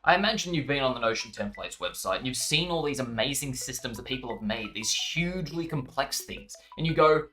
I imagine you've been on the Notion templates website and you've seen all these amazing systems that people have made, these hugely complex things, and you go,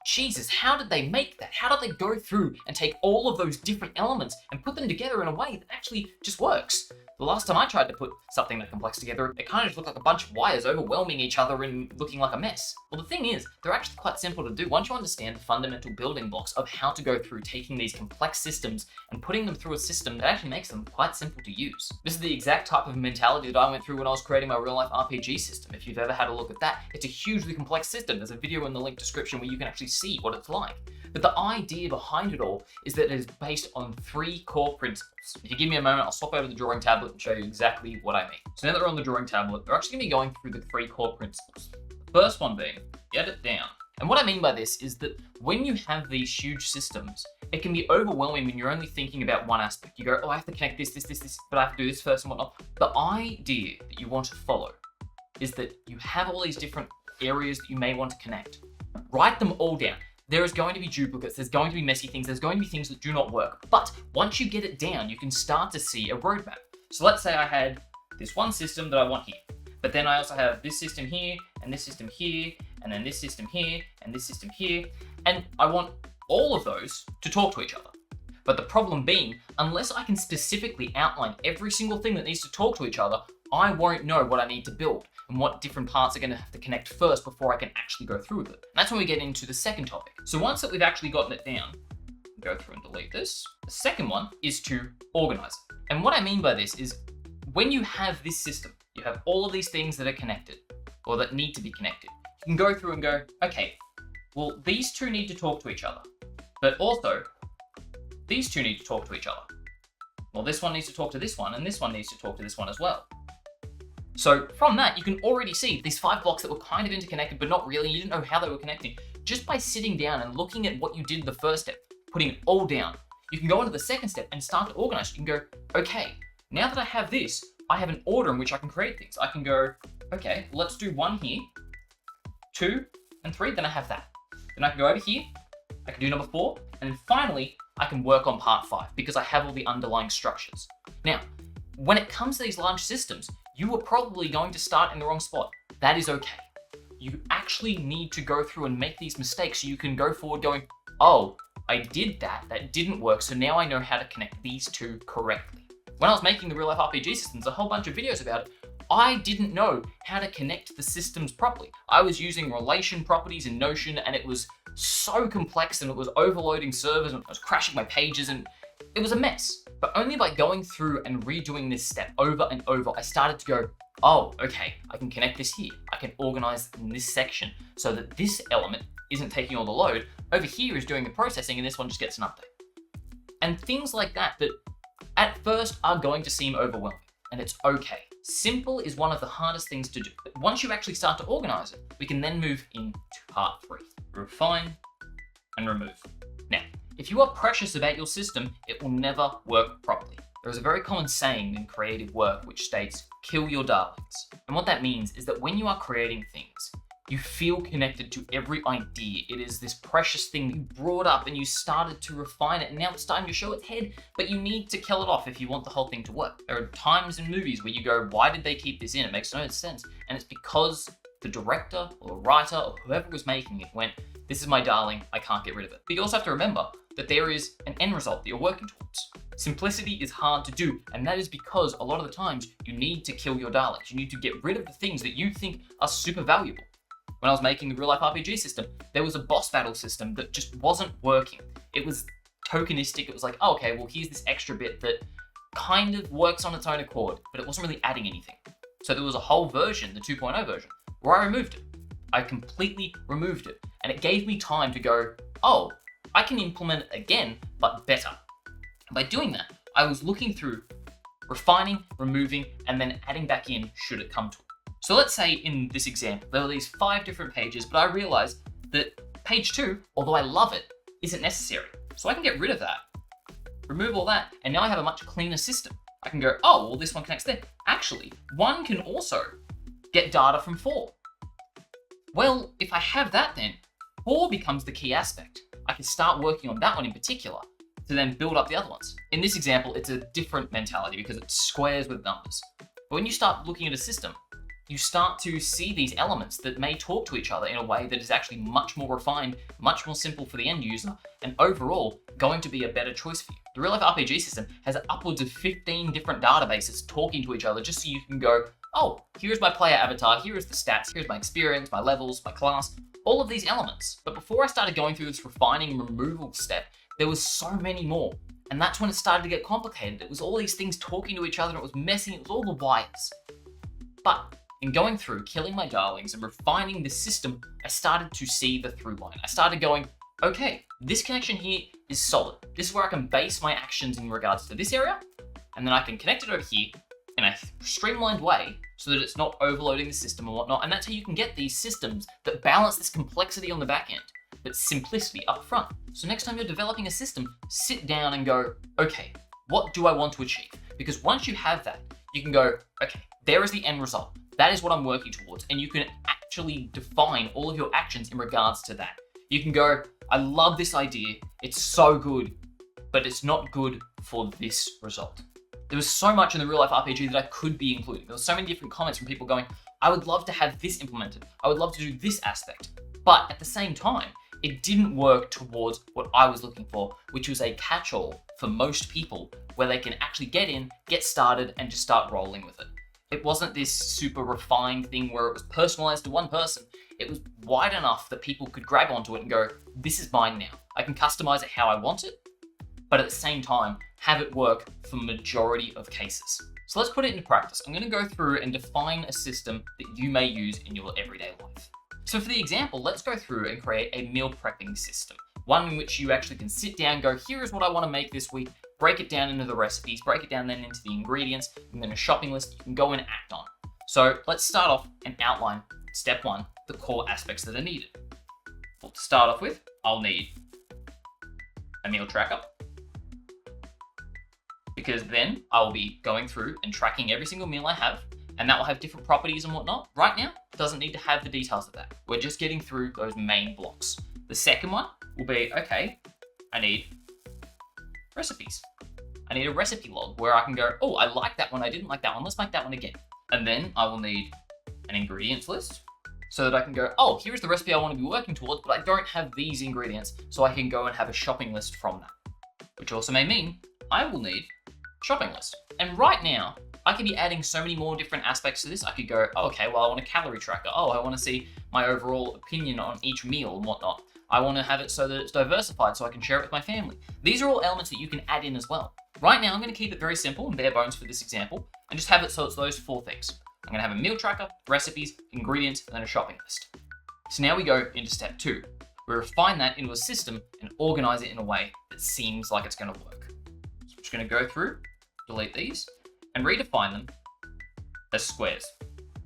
Jesus, how did they make that? How did they go through and take all of those different elements and put them together in a way that actually just works? The last time I tried to put something that complex together, it kind of just looked like a bunch of wires overwhelming each other and looking like a mess. Well, the thing is, they're actually quite simple to do once you understand the fundamental building blocks of how to go through taking these complex systems and putting them through a system that actually makes them quite simple to use. This is the exact type of mentality that I went through when I was creating my real-life RPG system. If you've ever had a look at that, it's a hugely complex system. There's a video in the link description where you can actually see what it's like. But the idea behind it all is that it is based on 3 core principles. If you give me a moment, I'll swap over to the drawing tablet and show you exactly what I mean. So now that we're on the drawing tablet, we're actually going to be going through the 3 core principles. The first one being, get it down. And what I mean by this is that when you have these huge systems, it can be overwhelming when you're only thinking about one aspect. You go, oh, I have to connect this, but I have to do this first and whatnot. The idea that you want to follow is that you have all these different areas that you may want to connect. Write them all down. There is going to be duplicates, there's going to be messy things, there's going to be things that do not work. But once you get it down, you can start to see a roadmap. So let's say I had this one system that I want here, but then I also have this system here, and this system here, and then this system here, and this system here, and I want all of those to talk to each other. But the problem being, unless I can specifically outline every single thing that needs to talk to each other, I won't know what I need to build and what different parts are going to have to connect first before I can actually go through with it. And that's when we get into the second topic. So once that we've actually gotten it down, go through and delete this. The second one is to organize it. And what I mean by this is when you have this system, you have all of these things that are connected or that need to be connected. You can go through and go, okay, well, these two need to talk to each other, but also these two need to talk to each other. Well, this one needs to talk to this one, and this one needs to talk to this one as well. So from that, you can already see these 5 blocks that were kind of interconnected, but not really. You didn't know how they were connecting. Just by sitting down and looking at what you did the first step, putting it all down, you can go into the second step and start to organize. You can go, okay, now that I have this, I have an order in which I can create things. I can go, okay, let's do 1 here, 2, and 3, then I have that. Then I can go over here, I can do number 4, and then finally, I can work on part 5 because I have all the underlying structures. Now, when it comes to these large systems, you are probably going to start in the wrong spot. That is okay. You actually need to go through and make these mistakes so you can go forward going, oh, I did that, that didn't work, so now I know how to connect these two correctly. When I was making the real life RPG systems, a whole bunch of videos about it, I didn't know how to connect the systems properly. I was using relation properties in Notion and it was so complex and it was overloading servers and I was crashing my pages and it was a mess. But only by going through and redoing this step over and over, I started to go, oh, okay, I can connect this here. I can organize in this section so that this element isn't taking all the load. Over here is doing the processing and this one just gets an update. And things like that at first are going to seem overwhelming and it's okay. Simple is one of the hardest things to do. But once you actually start to organize it, we can then move into part 3. Refine and remove. Now, if you are precious about your system, it will never work properly. There is a very common saying in creative work which states, kill your darlings. And what that means is that when you are creating things, you feel connected to every idea. It is this precious thing that you brought up and you started to refine it and now it's starting to show its head, but you need to kill it off if you want the whole thing to work. There are times in movies where you go, why did they keep this in? It makes no sense. And it's because the director or the writer or whoever was making it went, this is my darling, I can't get rid of it. But you also have to remember that there is an end result that you're working towards. Simplicity is hard to do, and that is because a lot of the times you need to kill your darlings. You need to get rid of the things that you think are super valuable. When I was making the real life RPG system, there was a boss battle system that just wasn't working. It was tokenistic. It was like, oh, okay, well, here's this extra bit that kind of works on its own accord, but it wasn't really adding anything. So there was a whole version, the 2.0 version, where I removed it. I completely removed it. And it gave me time to go, oh, I can implement it again, but better. And by doing that, I was looking through, refining, removing, and then adding back in should it come to it. So let's say in this example, there were these 5 different pages, but I realized that page 2, although I love it, isn't necessary. So I can get rid of that, remove all that, and now I have a much cleaner system. I can go, oh, well, this one connects there. Actually, 1 can also get data from 4. Well, if I have that then, 4 becomes the key aspect. I can start working on that one in particular. to then build up the other ones. In this example, it's a different mentality because it's squares with numbers. But when you start looking at a system, you start to see these elements that may talk to each other in a way that is actually much more refined, much more simple for the end user, and overall going to be a better choice for you. The real life RPG system has upwards of 15 different databases talking to each other just so you can go, oh, here's my player avatar, here is the stats, here's my experience, my levels, my class, all of these elements. But before I started going through this refining and removal step, there was so many more. And that's when it started to get complicated. It was all these things talking to each other, it was messy, it was all the wires. But in going through, killing my darlings and refining the system, I started to see the through line. I started going, okay, this connection here is solid. This is where I can base my actions in regards to this area, and then I can connect it over here in a streamlined way so that it's not overloading the system and whatnot. And that's how you can get these systems that balance this complexity on the back end, but simplicity up front. So next time you're developing a system, sit down and go, okay, what do I want to achieve? Because once you have that, you can go, okay, there is the end result. That is what I'm working towards. And you can actually define all of your actions in regards to that. You can go, I love this idea. It's so good, but it's not good for this result. There was so much in the real life RPG that I could be including. There were so many different comments from people going, I would love to have this implemented. I would love to do this aspect. But at the same time, it didn't work towards what I was looking for, which was a catch-all for most people where they can actually get in, get started, and just start rolling with it. It wasn't this super refined thing where it was personalized to one person. It was wide enough that people could grab onto it and go, this is mine now. I can customize it how I want it, but at the same time, have it work for majority of cases. So let's put it into practice. I'm gonna go through and define a system that you may use in your everyday life. So for the example, let's go through and create a meal prepping system. One in which you actually can sit down and go, here is what I wanna make this week, break it down into the recipes, break it down then into the ingredients, and then a shopping list you can go and act on. So let's start off and outline, step one, the core aspects that are needed. Well, to start off with, I'll need a meal tracker, because then I will be going through and tracking every single meal I have, and that will have different properties and whatnot. Right now, it doesn't need to have the details of that. We're just getting through those main blocks. The second one will be, okay, I need recipes. I need a recipe log where I can go, oh, I like that one, I didn't like that one, let's make that one again. And then I will need an ingredients list so that I can go, oh, here's the recipe I want to be working towards, but I don't have these ingredients, so I can go and have a shopping list from that. Which also may mean I will need shopping list. And right now, I could be adding so many more different aspects to this. I could go, oh, okay, well, I want a calorie tracker. Oh, I want to see my overall opinion on each meal and whatnot. I want to have it so that it's diversified so I can share it with my family. These are all elements that you can add in as well. Right now, I'm going to keep it very simple and bare bones for this example and just have it so it's those four things. I'm going to have a meal tracker, recipes, ingredients, and then a shopping list. So now we go into step two. We refine that into a system and organize it in a way that seems like it's going to work. So I'm just going to go through, delete these, and redefine them as squares.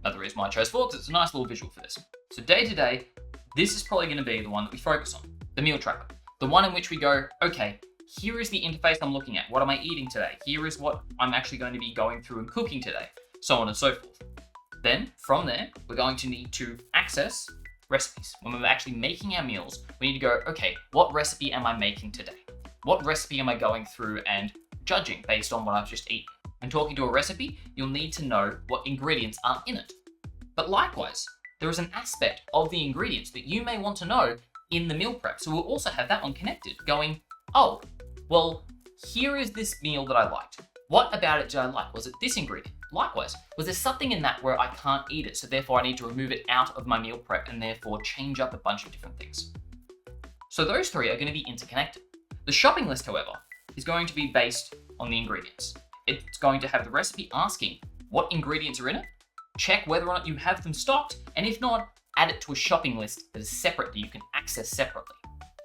Another reason why I chose 4 because it's a nice little visual for this. So day to day, this is probably going to be the one that we focus on, the meal tracker. The one in which we go, okay, here is the interface I'm looking at. What am I eating today? Here is what I'm actually going to be going through and cooking today, so on and so forth. Then from there, we're going to need to access recipes. When we're actually making our meals, we need to go, okay, what recipe am I making today? What recipe am I going through and judging based on what I've just eaten? When talking to a recipe, you'll need to know what ingredients are in it. But likewise, there is an aspect of the ingredients that you may want to know in the meal prep. So we'll also have that one connected, going, oh, well, here is this meal that I liked. What about it did I like? Was it this ingredient? Likewise, was there something in that where I can't eat it, so therefore I need to remove it out of my meal prep and therefore change up a bunch of different things? So those three are going to be interconnected. The shopping list, however, is going to be based on the ingredients. It's going to have the recipe asking what ingredients are in it, check whether or not you have them stocked, and if not, add it to a shopping list that is separate that you can access separately.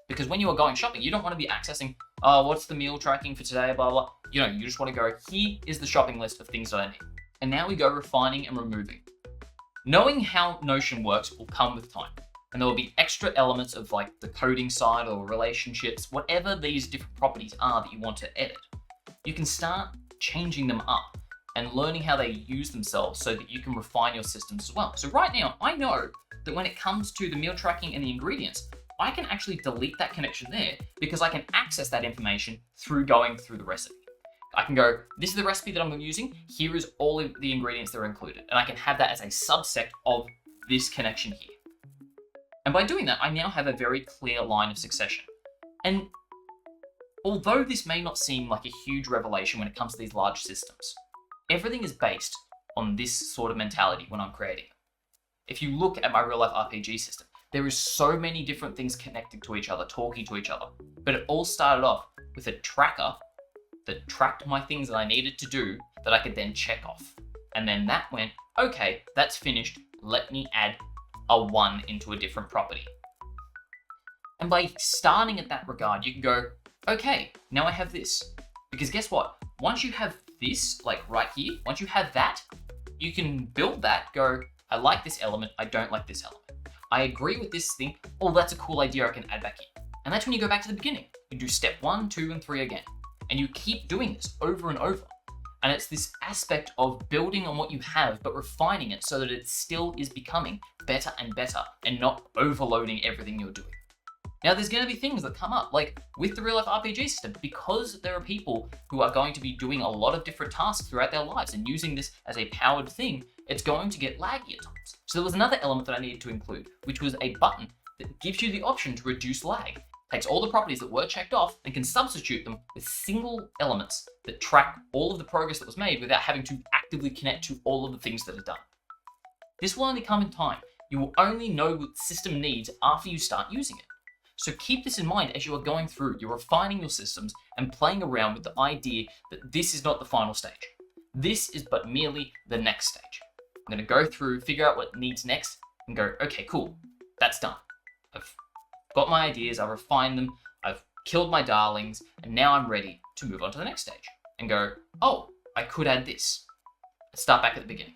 Because when you are going shopping, you don't want to be accessing, oh, what's the meal tracking for today, blah, blah. You just want to go, here is the shopping list of things that I need. And now we go refining and removing. Knowing how Notion works will come with time. And there will be extra elements of like the coding side or relationships, whatever these different properties are that you want to edit. You can start changing them up and learning how they use themselves so that you can refine your systems as well. So right now, I know that when it comes to the meal tracking and the ingredients, I can actually delete that connection there because I can access that information through going through the recipe. I can go, this is the recipe that I'm using, here is all of the ingredients that are included, and I can have that as a subset of this connection here. And by doing that, I now have a very clear line of succession. And although this may not seem like a huge revelation when it comes to these large systems, everything is based on this sort of mentality when I'm creating it. If you look at my real life RPG system, there is so many different things connected to each other, talking to each other, but it all started off with a tracker that tracked my things that I needed to do that I could then check off. And then that went, okay, that's finished. Let me add a 1 into a different property. And by starting at that regard, you can go, okay, now I have this. Because guess what? Once you have this, like right here, once you have that, you can build that, go, I like this element, I don't like this element. I agree with this thing, oh, that's a cool idea I can add back in. And that's when you go back to the beginning. You do step 1, 2, and 3 again. And you keep doing this over and over. And it's this aspect of building on what you have, but refining it so that it still is becoming better and better and not overloading everything you're doing. Now, there's going to be things that come up, like with the real life RPG system, because there are people who are going to be doing a lot of different tasks throughout their lives and using this as a powered thing, it's going to get laggy at times. So there was another element that I needed to include, which was a button that gives you the option to reduce lag. Takes all the properties that were checked off and can substitute them with single elements that track all of the progress that was made without having to actively connect to all of the things that are done. This will only come in time. You will only know what the system needs after you start using it. So keep this in mind as you are going through, you're refining your systems and playing around with the idea that this is not the final stage. This is but merely the next stage. I'm going to go through, figure out what needs next, and go, okay, cool, that's done. I've got my ideas, I've refined them, I've killed my darlings, and now I'm ready to move on to the next stage. And go, oh, I could add this. Let's start back at the beginning.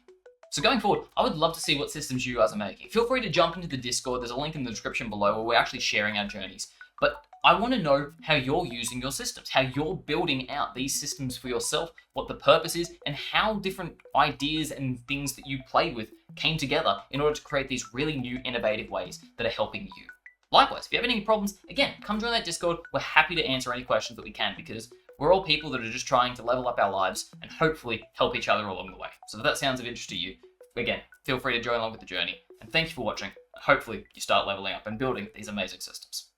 So going forward, I would love to see what systems you guys are making. Feel free to jump into the Discord. There's a link in the description below where we're actually sharing our journeys. But I want to know how you're using your systems, how you're building out these systems for yourself, what the purpose is, and how different ideas and things that you play with came together in order to create these really new, innovative ways that are helping you. Likewise, if you have any problems, again, come join that Discord. We're happy to answer any questions that we can because we're all people that are just trying to level up our lives and hopefully help each other along the way. So if that sounds of interest to you, again, feel free to join along with the journey. And thank you for watching. Hopefully you start leveling up and building these amazing systems.